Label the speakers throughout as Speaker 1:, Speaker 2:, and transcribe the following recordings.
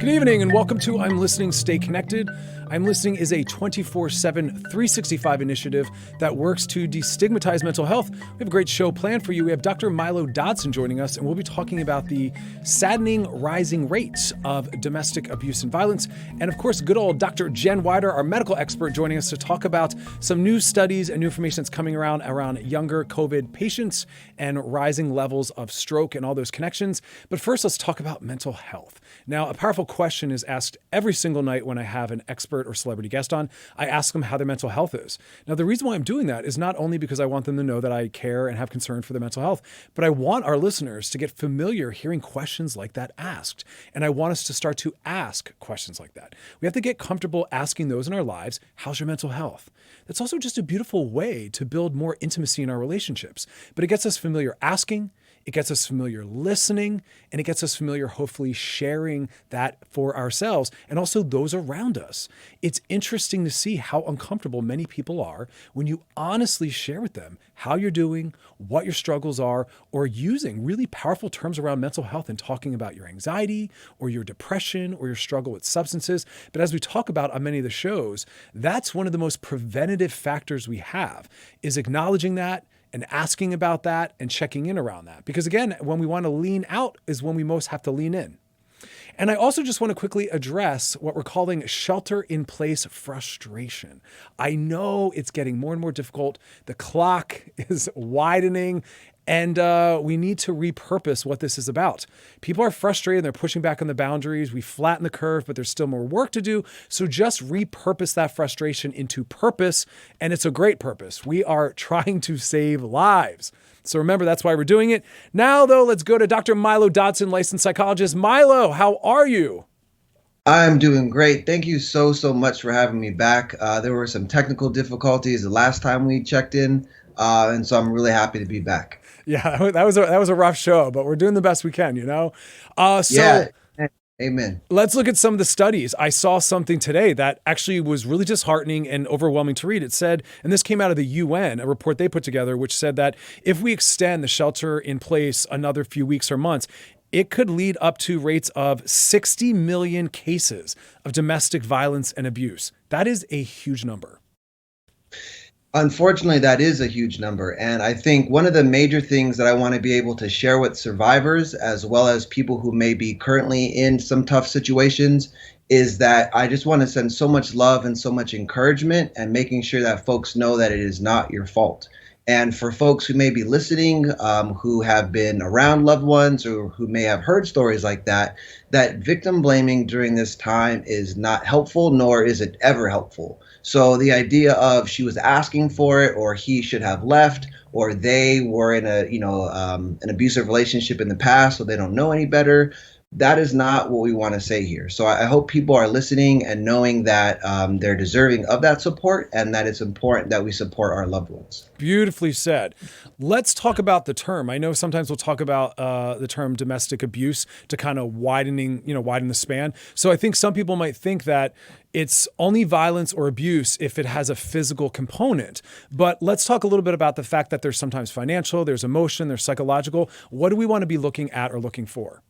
Speaker 1: Good evening and welcome to I'm Listening, Stay Connected. I'm Listening is a 24/7, 365 initiative that works to destigmatize mental health. We have a great show planned for you. We have Dr. Milo Dodson joining us, and we'll be talking about the saddening rising rates of domestic abuse and violence. And of course, good old Dr. Jen Wider, our medical expert, joining us to talk about some new studies and new information that's coming around younger COVID patients and rising levels of stroke and all those connections. But first, let's talk about mental health. Now, a powerful question is asked every single night when I have an expert or celebrity guest on. I ask them how their mental health is. Now, the reason why I'm doing that is not only because I want them to know that I care and have concern for their mental health, but I want our listeners to get familiar hearing questions like that asked. And I want us to start to ask questions like that. We have to get comfortable asking those in our lives. How's your mental health? That's also just a beautiful way to build more intimacy in our relationships. But it gets us familiar asking, it gets us familiar listening, and it gets us familiar hopefully sharing that for ourselves and also those around us. It's interesting to see how uncomfortable many people are when you honestly share with them how you're doing, what your struggles are, or using really powerful terms around mental health and talking about your anxiety or your depression or your struggle with substances. But as we talk about on many of the shows, that's one of the most preventative factors we have, is acknowledging that and asking about that and checking in around that. Because again, when we want to lean out is when we most have to lean in. And I also just want to quickly address what we're calling shelter-in-place frustration. I know it's getting more and more difficult. The clock is widening, and we need to repurpose what this is about. People are frustrated. They're pushing back on the boundaries. We flatten the curve, but there's still more work to do. So just repurpose that frustration into purpose, and it's a great purpose. We are trying to save lives. So remember, that's why we're doing it. Now, though, let's go to Dr. Milo Dodson, licensed psychologist. Milo, how are you?
Speaker 2: I'm doing great. Thank you so much for having me back. There were some technical difficulties the last time we checked in, and so I'm really happy to be back.
Speaker 1: Yeah, that was a rough show, but we're doing the best we can, you know?
Speaker 2: Yeah, amen.
Speaker 1: Let's look at some of the studies. I saw something today that actually was really disheartening and overwhelming to read. It said, and this came out of the UN, a report they put together, which said that if we extend the shelter in place another few weeks or months, it could lead up to rates of 60 million cases of domestic violence and abuse. That is a huge number.
Speaker 2: Unfortunately, that is a huge number. And I think one of the major things that I want to be able to share with survivors, as well as people who may be currently in some tough situations, is that I just want to send so much love and so much encouragement and making sure that folks know that it is not your fault. And for folks who may be listening, who have been around loved ones or who may have heard stories like that, that victim blaming during this time is not helpful, nor is it ever helpful. So the idea of she was asking for it, or he should have left, or they were in an abusive relationship in the past, so they don't know any better. That is not what we want to say here. So I hope people are listening and knowing that they're deserving of that support and that it's important that we support our loved ones.
Speaker 1: Beautifully said. Let's talk about the term. I know sometimes we'll talk about the term domestic abuse to kind of widen the span. So I think some people might think that it's only violence or abuse if it has a physical component. But let's talk a little bit about the fact that there's sometimes financial, there's emotion, there's psychological. What do we want to be looking at or looking for?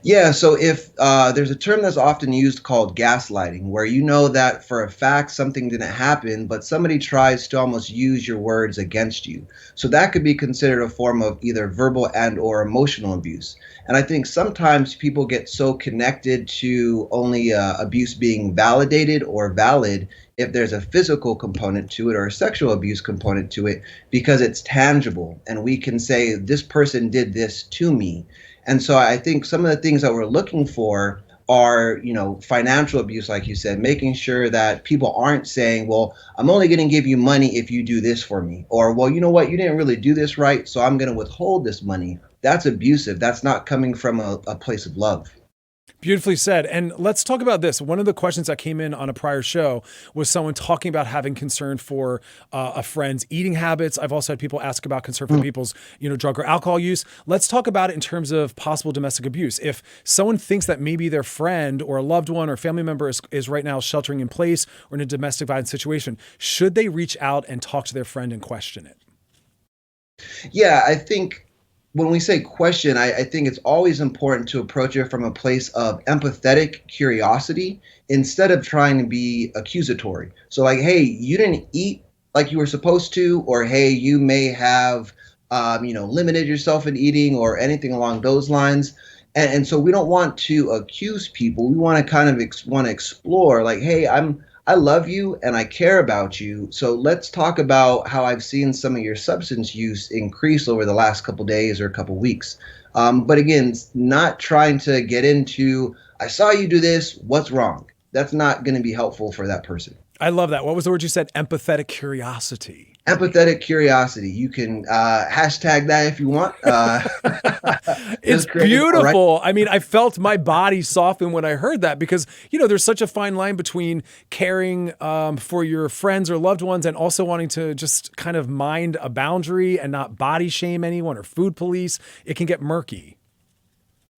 Speaker 2: Yeah, so if there's a term that's often used called gaslighting, where you know that for a fact something didn't happen, but somebody tries to almost use your words against you. So that could be considered a form of either verbal and or emotional abuse. And I think sometimes people get so connected to only abuse being validated or valid if there's a physical component to it or a sexual abuse component to it, because it's tangible and we can say this person did this to me. And so I think some of the things that we're looking for are, financial abuse, like you said, making sure that people aren't saying, well, I'm only going to give you money if you do this for me. Or, well, you know what, you didn't really do this right, so I'm going to withhold this money. That's abusive. That's not coming from a place of love.
Speaker 1: Beautifully said. And let's talk about this. One of the questions that came in on a prior show was someone talking about having concern for a friend's eating habits. I've also had people ask about concern for people's, drug or alcohol use. Let's talk about it in terms of possible domestic abuse. If someone thinks that maybe their friend or a loved one or family member is right now sheltering in place or in a domestic violence situation, should they reach out and talk to their friend and question it?
Speaker 2: Yeah, I think when we say question, I think it's always important to approach it from a place of empathetic curiosity instead of trying to be accusatory. So, like, hey, you didn't eat like you were supposed to, or hey, you may have, limited yourself in eating or anything along those lines. And so we don't want to accuse people. We want to kind of want to explore, like, hey, I love you and I care about you. So let's talk about how I've seen some of your substance use increase over the last couple days or a couple weeks. But again, not trying to get into, I saw you do this, what's wrong? That's not going to be helpful for that person.
Speaker 1: I love that. What was the word you said? Empathetic curiosity.
Speaker 2: Empathetic curiosity. You can hashtag that if you want.
Speaker 1: It's
Speaker 2: Just creating a right.
Speaker 1: beautiful. I mean, I felt my body soften when I heard that because, there's such a fine line between caring for your friends or loved ones and also wanting to just kind of mind a boundary and not body shame anyone or food police. It can get murky.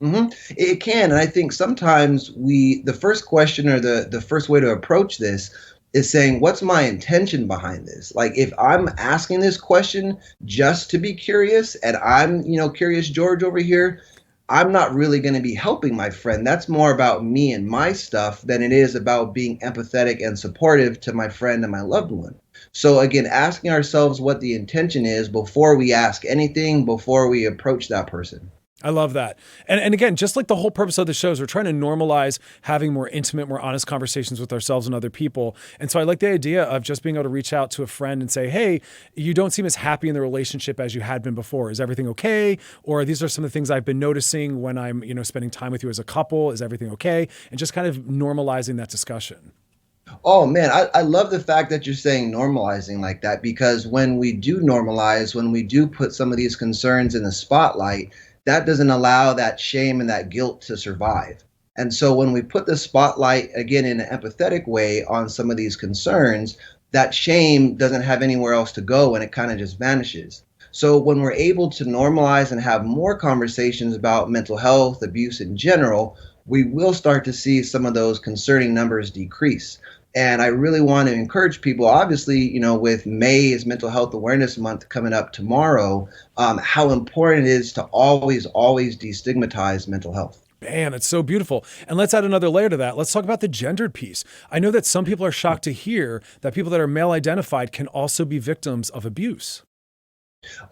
Speaker 2: It can, and I think sometimes the first question or the first way to approach this is saying, what's my intention behind this? Like, if I'm asking this question just to be curious, and I'm, curious George over here, I'm not really going to be helping my friend. That's more about me and my stuff than it is about being empathetic and supportive to my friend and my loved one. So again, asking ourselves what the intention is before we ask anything, before we approach that person.
Speaker 1: I love that. And again, just like the whole purpose of the show is we're trying to normalize having more intimate, more honest conversations with ourselves and other people. And so I like the idea of just being able to reach out to a friend and say, hey, you don't seem as happy in the relationship as you had been before. Is everything okay? Or these are some of the things I've been noticing when I'm, spending time with you as a couple. Is everything okay? And just kind of normalizing that discussion.
Speaker 2: Oh man, I love the fact that you're saying normalizing like that, because when we do normalize, when we do put some of these concerns in the spotlight, that doesn't allow that shame and that guilt to survive. And so when we put the spotlight again in an empathetic way on some of these concerns, that shame doesn't have anywhere else to go and it kind of just vanishes. So when we're able to normalize and have more conversations about mental health, abuse in general, we will start to see some of those concerning numbers decrease. And I really want to encourage people, obviously, with May is Mental Health Awareness Month coming up tomorrow, how important it is to always, always destigmatize mental health.
Speaker 1: Man, it's so beautiful. And let's add another layer to that. Let's talk about the gendered piece. I know that some people are shocked to hear that people that are male identified can also be victims of abuse.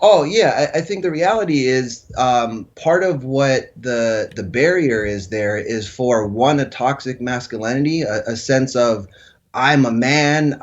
Speaker 2: Oh yeah, I think the reality is part of what the barrier is there is for one, a toxic masculinity, a sense of I'm a man,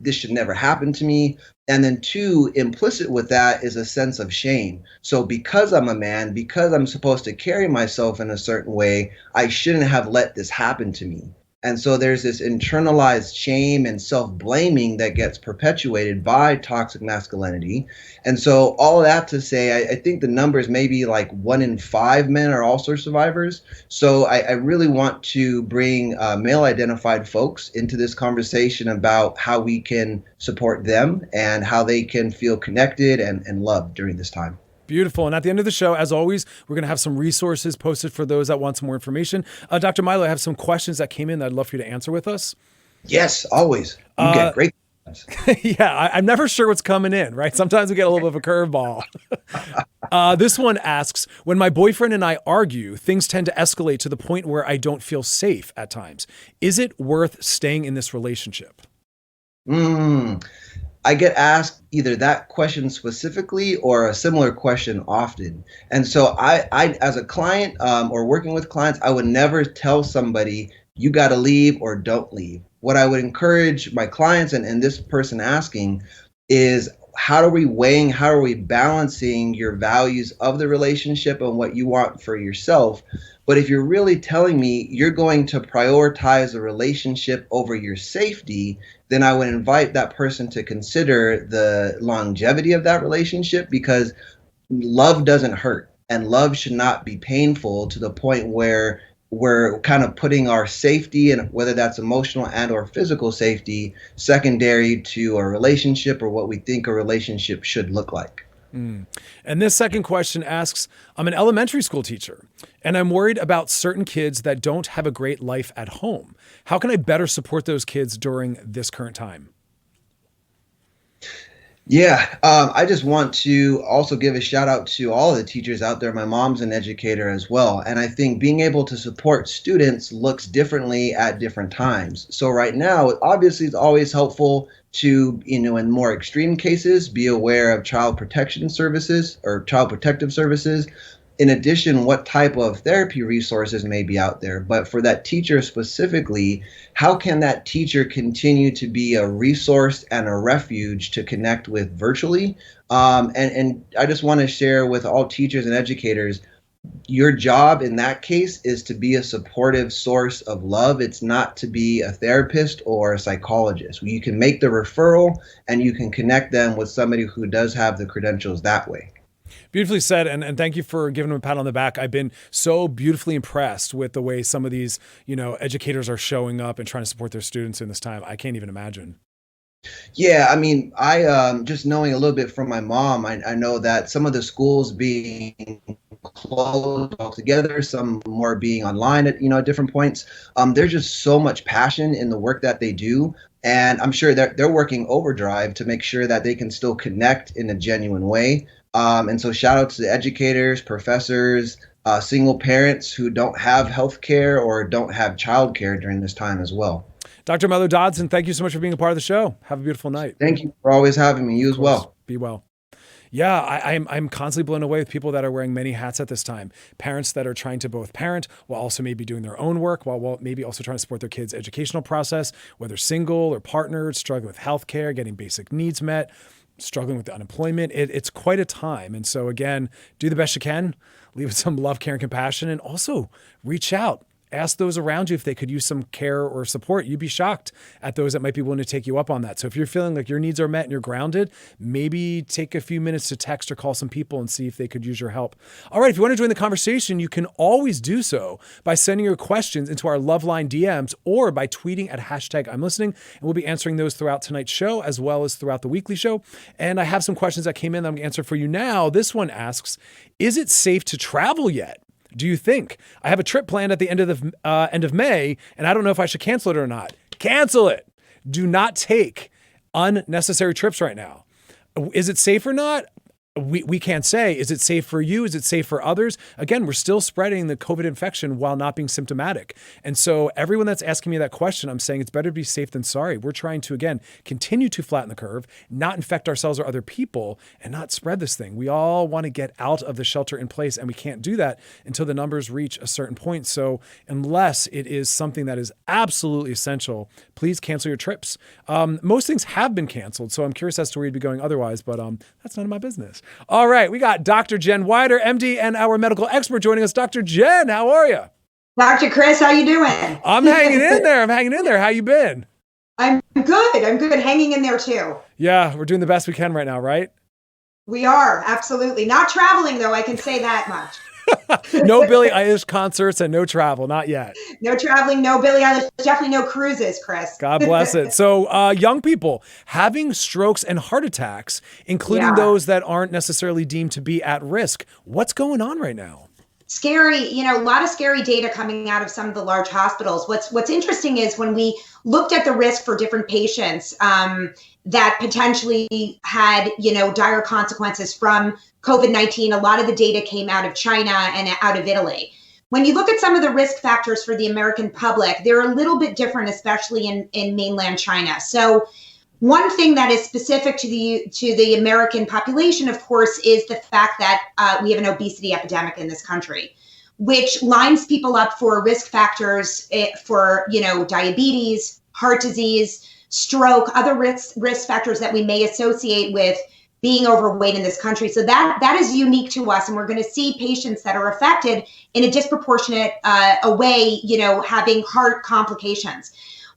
Speaker 2: this should never happen to me. And then two, implicit with that is a sense of shame. So because I'm a man, because I'm supposed to carry myself in a certain way, I shouldn't have let this happen to me. And so there's this internalized shame and self-blaming that gets perpetuated by toxic masculinity. And so all of that to say, I think the numbers may be like 1 in 5 men are also survivors. So I really want to bring male identified folks into this conversation about how we can support them and how they can feel connected and loved during this time.
Speaker 1: Beautiful. And at the end of the show, as always, we're going to have some resources posted for those that want some more information. Dr. Milo, I have some questions that came in that I'd love for you to answer with us.
Speaker 2: Yes, always. You get great questions.
Speaker 1: Yeah, I'm never sure what's coming in, right? Sometimes we get a little bit of a curveball. This one asks, when my boyfriend and I argue, things tend to escalate to the point where I don't feel safe at times. Is it worth staying in this relationship?
Speaker 2: I get asked either that question specifically or a similar question often. And so I as a client or working with clients, I would never tell somebody, you got to leave or don't leave. What I would encourage my clients and this person asking is, how are we balancing your values of the relationship and what you want for yourself? But if you're really telling me you're going to prioritize a relationship over your safety, then I would invite that person to consider the longevity of that relationship, because love doesn't hurt and love should not be painful to the point where we're kind of putting our safety, and whether that's emotional and or physical safety, secondary to a relationship or what we think a relationship should look like.
Speaker 1: And this second question asks, I'm an elementary school teacher and I'm worried about certain kids that don't have a great life at home. How can I better support those kids during this current time?
Speaker 2: Yeah, I just want to also give a shout out to all of the teachers out there. My mom's an educator as well. And I think being able to support students looks differently at different times. So, right now, obviously, it's always helpful to, in more extreme cases, be aware of child protection services or child protective services. In addition, what type of therapy resources may be out there. But for that teacher specifically, how can that teacher continue to be a resource and a refuge to connect with virtually? And I just want to share with all teachers and educators, your job in that case is to be a supportive source of love. It's not to be a therapist or a psychologist. You can make the referral and you can connect them with somebody who does have the credentials that way.
Speaker 1: Beautifully said, and thank you for giving him a pat on the back. I've been so beautifully impressed with the way some of these, educators are showing up and trying to support their students in this time. I can't even imagine.
Speaker 2: Yeah, I mean, I just knowing a little bit from my mom, I know that some of the schools being closed altogether, some more being online at at different points. There's just so much passion in the work that they do, and I'm sure that they're working overdrive to make sure that they can still connect in a genuine way. And so, shout out to the educators, professors, single parents who don't have health care or don't have childcare during this time as well.
Speaker 1: Dr. Milo Dodson, thank you so much for being a part of the show. Have a beautiful night.
Speaker 2: Thank you for always having me. You
Speaker 1: Of
Speaker 2: as
Speaker 1: course.
Speaker 2: well.
Speaker 1: Be well. Yeah, I'm constantly blown away with people that are wearing many hats at this time. Parents that are trying to both parent while also maybe doing their own work, while maybe also trying to support their kids' educational process, whether single or partnered, struggling with healthcare, getting basic needs met, struggling with the unemployment. It's quite a time. And so again, do the best you can, leave with some love, care, and compassion, and also reach out. Ask those around you if they could use some care or support. You'd be shocked at those that might be willing to take you up on that. So if you're feeling like your needs are met and you're grounded, maybe take a few minutes to text or call some people and see if they could use your help. All right, if you want to join the conversation, you can always do so by sending your questions into our Loveline DMs or by tweeting at hashtag I'm listening. And we'll be answering those throughout tonight's show as well as throughout the weekly show. And I have some questions that came in that I'm going to answer for you now. This one asks, is it safe to travel yet? Do you think? I have a trip planned at the end of May, and I don't know if I should cancel it or not. Cancel it. Do not take unnecessary trips right now. Is it safe or not? We can't say. Is it safe for you? Is it safe for others? Again, we're still spreading the COVID infection while not being symptomatic. And so everyone that's asking me that question, I'm saying it's better to be safe than sorry. We're trying to, again, continue to flatten the curve, not infect ourselves or other people, and not spread this thing. We all want to get out of the shelter in place, and we can't do that until the numbers reach a certain point. So unless it is something that is absolutely essential, please cancel your trips. Most things have been canceled, so I'm curious as to where you'd be going otherwise, but that's none of my business. All right, we got Dr. Jen Wider, MD, and our medical expert joining us. Dr. Jen, how are you?
Speaker 3: Dr. Chris, how you doing?
Speaker 1: I'm hanging in there. How you been?
Speaker 3: I'm good. Hanging in there too.
Speaker 1: Yeah, we're doing the best we can right now, right?
Speaker 3: We are, absolutely. Not traveling though, I can say that much.
Speaker 1: No Billie Eilish concerts and no travel, not yet.
Speaker 3: No traveling, no Billie Eilish, definitely no cruises, Chris.
Speaker 1: God bless it. So young people having strokes and heart attacks, including those that aren't necessarily deemed to be at risk. What's going on right now?
Speaker 3: Scary, a lot of scary data coming out of some of the large hospitals. What's interesting is when we looked at the risk for different patients that potentially had, dire consequences from COVID-19, a lot of the data came out of China and out of Italy. When you look at some of the risk factors for the American public, they're a little bit different, especially in mainland China. So one thing that is specific to the American population, of course, is the fact that we have an obesity epidemic in this country, which lines people up for risk factors for, diabetes, heart disease, stroke, other risk factors that we may associate with being overweight in this country. So that is unique to us. And we're going to see patients that are affected in a disproportionate way, having heart complications.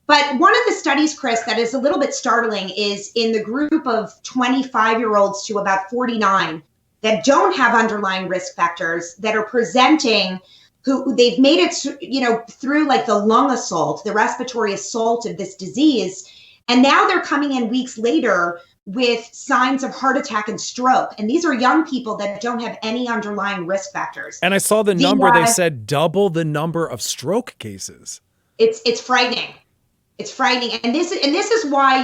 Speaker 3: But one of the studies, Chris, that is a little bit startling is in the group of 25-year-olds to about 49 that don't have underlying risk factors that are presenting, who they've made it, through like the lung assault, the respiratory assault of this disease. And now they're coming in weeks later with signs of heart attack and stroke. And these are young people that don't have any underlying risk factors.
Speaker 1: And I saw the number, they said double the number of stroke cases.
Speaker 3: It's frightening. It's frightening. And this is why,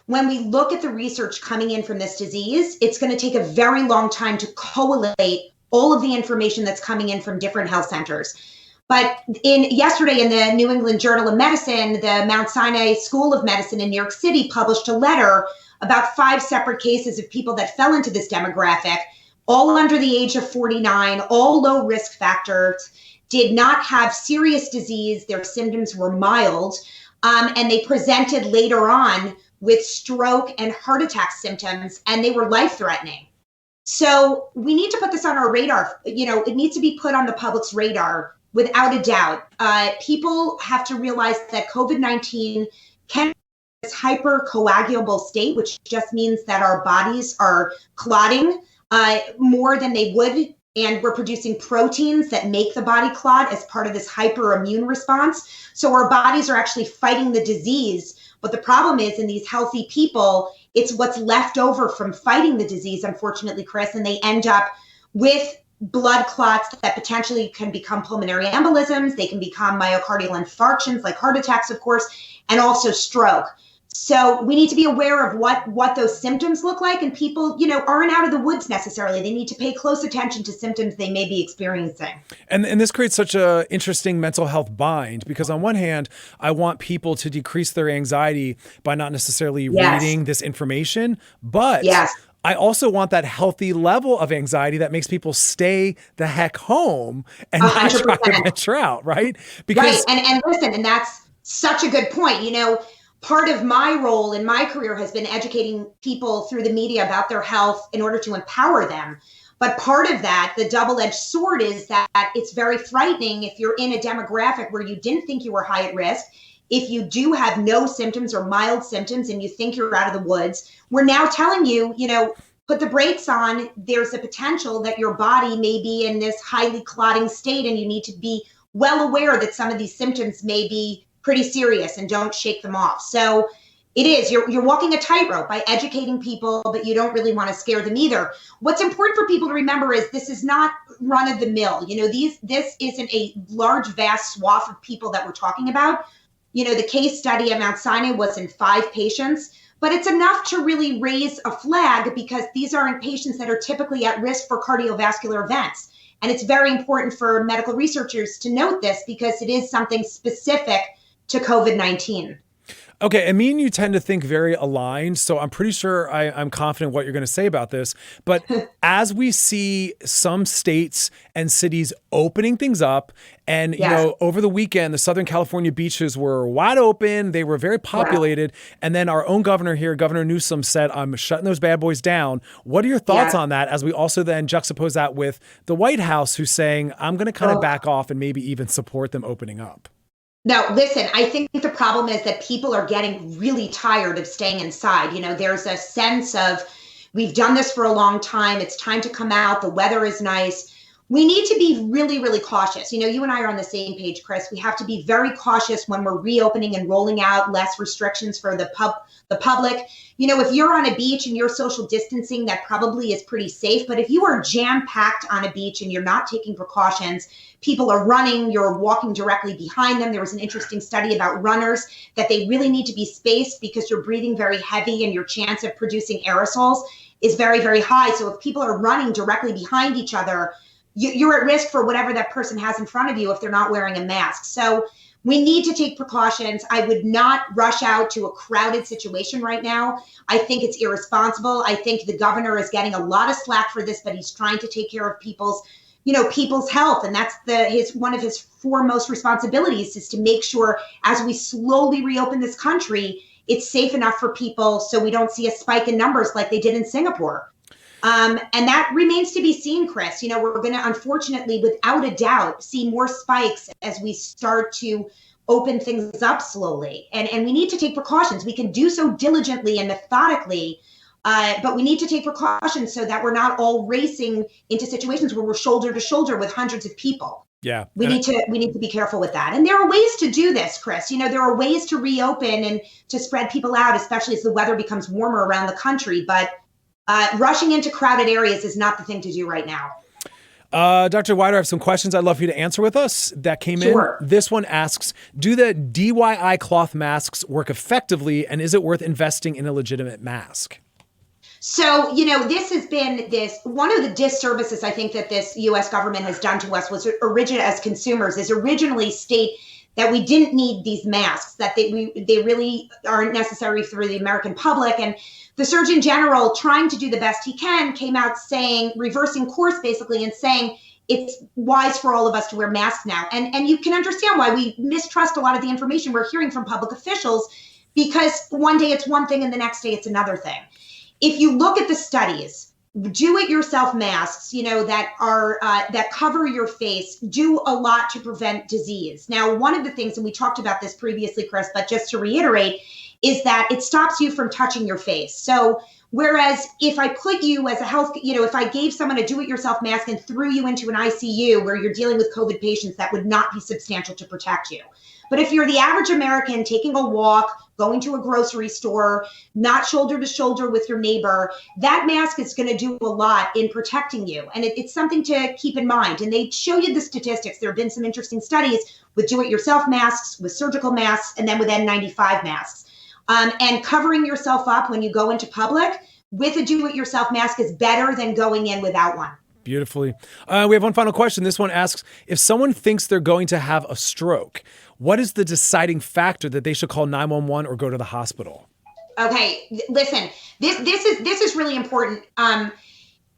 Speaker 3: when we look at the research coming in from this disease, it's going to take a very long time to collate all of the information that's coming in from different health centers. But yesterday in the New England Journal of Medicine, the Mount Sinai School of Medicine in New York City published a letter about 5 separate cases of people that fell into this demographic, all under the age of 49, all low risk factors, did not have serious disease. Their symptoms were mild, and they presented later on with stroke and heart attack symptoms, and they were life-threatening. So we need to put this on our radar. It needs to be put on the public's radar without a doubt. People have to realize that COVID-19 can be this hypercoagulable state, which just means that our bodies are clotting more than they would, and we're producing proteins that make the body clot as part of this hyperimmune response. So our bodies are actually fighting the disease. But the problem is, in these healthy people, it's what's left over from fighting the disease, unfortunately, Chris, and they end up with blood clots that potentially can become pulmonary embolisms. They can become myocardial infarctions, like heart attacks, of course, and also stroke. So we need to be aware of what those symptoms look like, and people, aren't out of the woods necessarily. They need to pay close attention to symptoms they may be experiencing.
Speaker 1: And this creates such a interesting mental health bind, because on one hand, I want people to decrease their anxiety by not necessarily reading this information, but I also want that healthy level of anxiety that makes people stay the heck home and not try to venture out, right?
Speaker 3: Because and listen, and that's such a good point. Part of my role in my career has been educating people through the media about their health in order to empower them. But part of that, the double-edged sword, is that it's very frightening if you're in a demographic where you didn't think you were high at risk. If you do have no symptoms or mild symptoms and you think you're out of the woods, we're now telling you, put the brakes on. There's a potential that your body may be in this highly clotting state, and you need to be well aware that some of these symptoms may be pretty serious, and don't shake them off. So it is, you're walking a tightrope by educating people, but you don't really want to scare them either. What's important for people to remember is this is not run of the mill. This isn't a large, vast swath of people that we're talking about. The case study at Mount Sinai was in 5 patients, but it's enough to really raise a flag, because these aren't patients that are typically at risk for cardiovascular events. And it's very important for medical researchers to note this, because it is something specific to COVID-19.
Speaker 1: Okay, and me and you tend to think very aligned, so I'm pretty sure I'm confident what you're going to say about this. But as we see some states and cities opening things up, and over the weekend, the Southern California beaches were wide open, they were very populated, and then our own governor here, Governor Newsom, said, I'm shutting those bad boys down. What are your thoughts on that, as we also then juxtapose that with the White House, who's saying, I'm going to kind of back off and maybe even support them opening up?
Speaker 3: Now, listen, I think the problem is that people are getting really tired of staying inside. There's a sense of, we've done this for a long time. It's time to come out. The weather is nice. We need to be really, really cautious. You and I are on the same page, Chris. We have to be very cautious when we're reopening and rolling out less restrictions for the public. If you're on a beach and you're social distancing, that probably is pretty safe. But if you are jam-packed on a beach and you're not taking precautions, people are running, you're walking directly behind them. There was an interesting study about runners, that they really need to be spaced because you're breathing very heavy and your chance of producing aerosols is very, very high. So if people are running directly behind each other, you're at risk for whatever that person has in front of you if they're not wearing a mask. So we need to take precautions. I would not rush out to a crowded situation right now. I think it's irresponsible. I think the governor is getting a lot of slack for this, but he's trying to take care of people's health. And that's one of his foremost responsibilities, is to make sure, as we slowly reopen this country, it's safe enough for people so we don't see a spike in numbers like they did in Singapore. And that remains to be seen, Chris. We're going to, unfortunately, without a doubt, see more spikes as we start to open things up slowly. And we need to take precautions. We can do so diligently and methodically, but we need to take precautions so that we're not all racing into situations where we're shoulder to shoulder with hundreds of people.
Speaker 1: Yeah.
Speaker 3: We need to be careful with that. And there are ways to do this, Chris. There are ways to reopen and to spread people out, especially as the weather becomes warmer around the country. But rushing into crowded areas is not the thing to do right now.
Speaker 1: Dr. Weider, I have some questions I'd love for you to answer with us that came
Speaker 3: Sure.
Speaker 1: in. This one asks, do the DIY cloth masks work effectively, and is it worth investing in a legitimate mask?
Speaker 3: So, this has been one of the disservices I think that this US government has done to us was as consumers is originally state that we didn't need these masks, that they really aren't necessary for the American public. And the Surgeon General, trying to do the best he can, came out saying, reversing course basically, and saying it's wise for all of us to wear masks now. And you can understand why we mistrust a lot of the information we're hearing from public officials, because one day it's one thing and the next day it's another thing. If you look at the studies, do-it-yourself masks, that cover your face, do a lot to prevent disease. Now, one of the things, and we talked about this previously, Chris, but just to reiterate, is that it stops you from touching your face. So whereas if I put you as if I gave someone a do-it-yourself mask and threw you into an ICU where you're dealing with COVID patients, that would not be substantial to protect you. But if you're the average American taking a walk, going to a grocery store, not shoulder to shoulder with your neighbor, that mask is going to do a lot in protecting you. And it's something to keep in mind. And they show you the statistics. There have been some interesting studies with do-it-yourself masks, with surgical masks, and then with N95 masks. And covering yourself up when you go into public with a do-it-yourself mask is better than going in without one.
Speaker 1: Beautifully. We have one final question. This one asks, if someone thinks they're going to have a stroke, what is the deciding factor that they should call 911 or go to the hospital?
Speaker 3: Okay, listen, this is really important.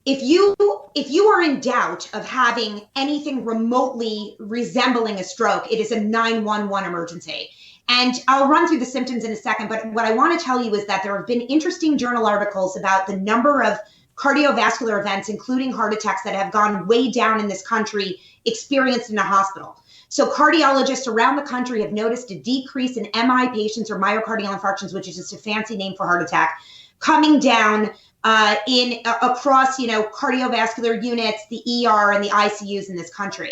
Speaker 3: If you are in doubt of having anything remotely resembling a stroke, it is a 911 emergency. And I'll run through the symptoms in a second, but what I want to tell you is that there have been interesting journal articles about the number of cardiovascular events, including heart attacks, that have gone way down in this country, experienced in a hospital. So cardiologists around the country have noticed a decrease in MI patients, or myocardial infarctions, which is just a fancy name for heart attack, coming down across cardiovascular units, the ER and the ICUs in this country.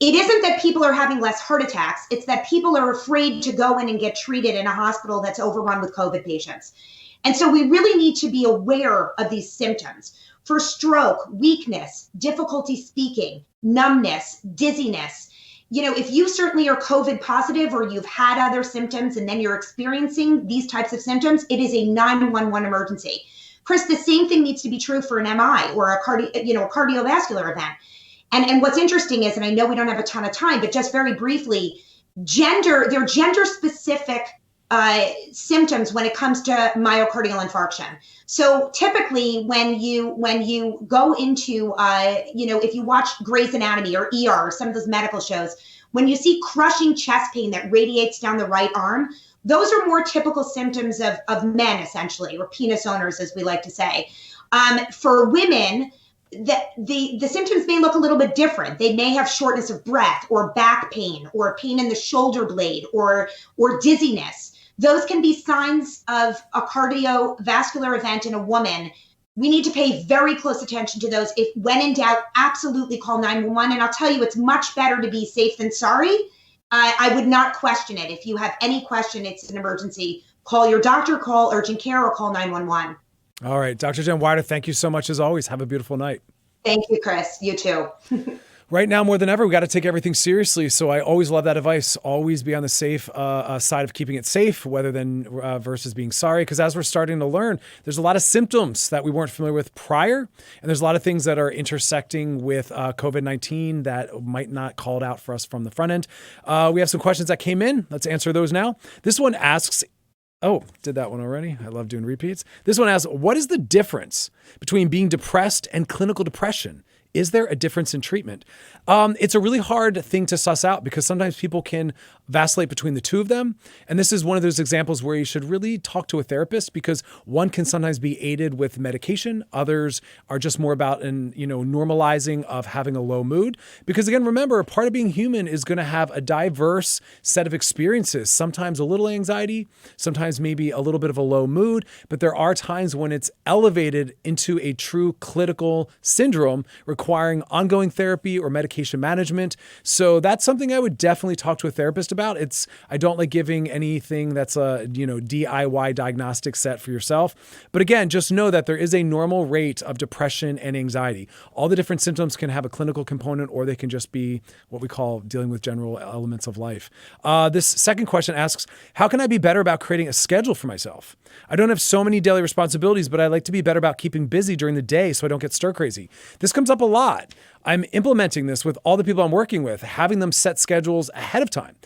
Speaker 3: It isn't that people are having less heart attacks, it's that people are afraid to go in and get treated in a hospital that's overrun with COVID patients. And so we really need to be aware of these symptoms. For stroke, weakness, difficulty speaking, numbness, dizziness. If you certainly are COVID positive or you've had other symptoms and then you're experiencing these types of symptoms, it is a 911 emergency. Chris, the same thing needs to be true for an MI or a cardiovascular event. And what's interesting is, and I know we don't have a ton of time, but just very briefly, there are gender specific symptoms when it comes to myocardial infarction. So typically when you go into, if you watch Grey's Anatomy or ER or some of those medical shows, when you see crushing chest pain that radiates down the right arm, those are more typical symptoms of men, essentially, or penis owners, as we like to say. For women, the symptoms may look a little bit different. They may have shortness of breath or back pain or pain in the shoulder blade or dizziness. Those can be signs of a cardiovascular event in a woman. We need to pay very close attention to those. If when in doubt, absolutely call 911. And I'll tell you, it's much better to be safe than sorry. I would not question it. If you have any question, it's an emergency. Call your doctor, call urgent care, or call 911.
Speaker 1: All right. Dr. Jen Weider, thank you so much as always. Have a beautiful night.
Speaker 3: Thank you, Chris. You too.
Speaker 1: Right now, more than ever, we got to take everything seriously. So I always love that advice. Always be on the safe side of keeping it safe, versus being sorry. Because as we're starting to learn, there's a lot of symptoms that we weren't familiar with prior. And there's a lot of things that are intersecting with COVID-19 that might not called out for us from the front end. We have some questions that came in. Let's answer those now. This one asks, did that one already. I love doing repeats. This one asks, what is the difference between being depressed and clinical depression? Is there a difference in treatment? It's a really hard thing to suss out because sometimes people can vacillate between the two of them. And this is one of those examples where you should really talk to a therapist because one can sometimes be aided with medication. Others are just more about normalizing of having a low mood. Because again, remember, part of being human is going to have a diverse set of experiences. Sometimes a little anxiety, sometimes maybe a little bit of a low mood, but there are times when it's elevated into a true clinical syndrome requiring requiring ongoing therapy or medication management. So that's something I would definitely talk to a therapist about. I don't like giving anything that's a, DIY diagnostic set for yourself. But again, just know that there is a normal rate of depression and anxiety. All the different symptoms can have a clinical component, or they can just be what we call dealing with general elements of life. This second question asks, how can I be better about creating a schedule for myself? I don't have so many daily responsibilities, but I like to be better about keeping busy during the day so I don't get stir crazy. This comes up a lot. I'm implementing this with all the people I'm working with, having them set schedules ahead of time.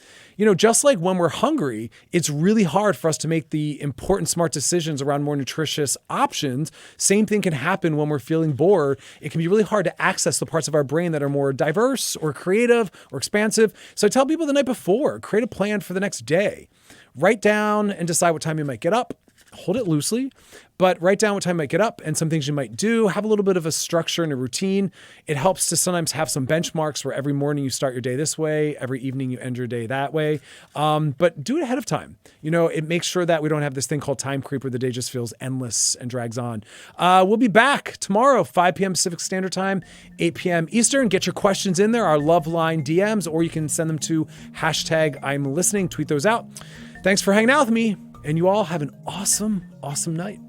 Speaker 1: Just like when we're hungry, it's really hard for us to make the important, smart decisions around more nutritious options. Same thing can happen when we're feeling bored. It can be really hard to access the parts of our brain that are more diverse or creative or expansive. So I tell people the night before, create a plan for the next day. Write down and decide what time you might get up. Hold it loosely, but write down what time you might get up and some things you might do. Have a little bit of a structure and a routine. It helps to sometimes have some benchmarks where every morning you start your day this way, every evening you end your day that way. But do it ahead of time. It makes sure that we don't have this thing called time creep where the day just feels endless and drags on. We'll be back tomorrow, 5 p.m. Pacific Standard Time, 8 p.m. Eastern. Get your questions in there, our Love Line DMs, or you can send them to #I'm listening. Tweet those out. Thanks for hanging out with me. And you all have an awesome, awesome night.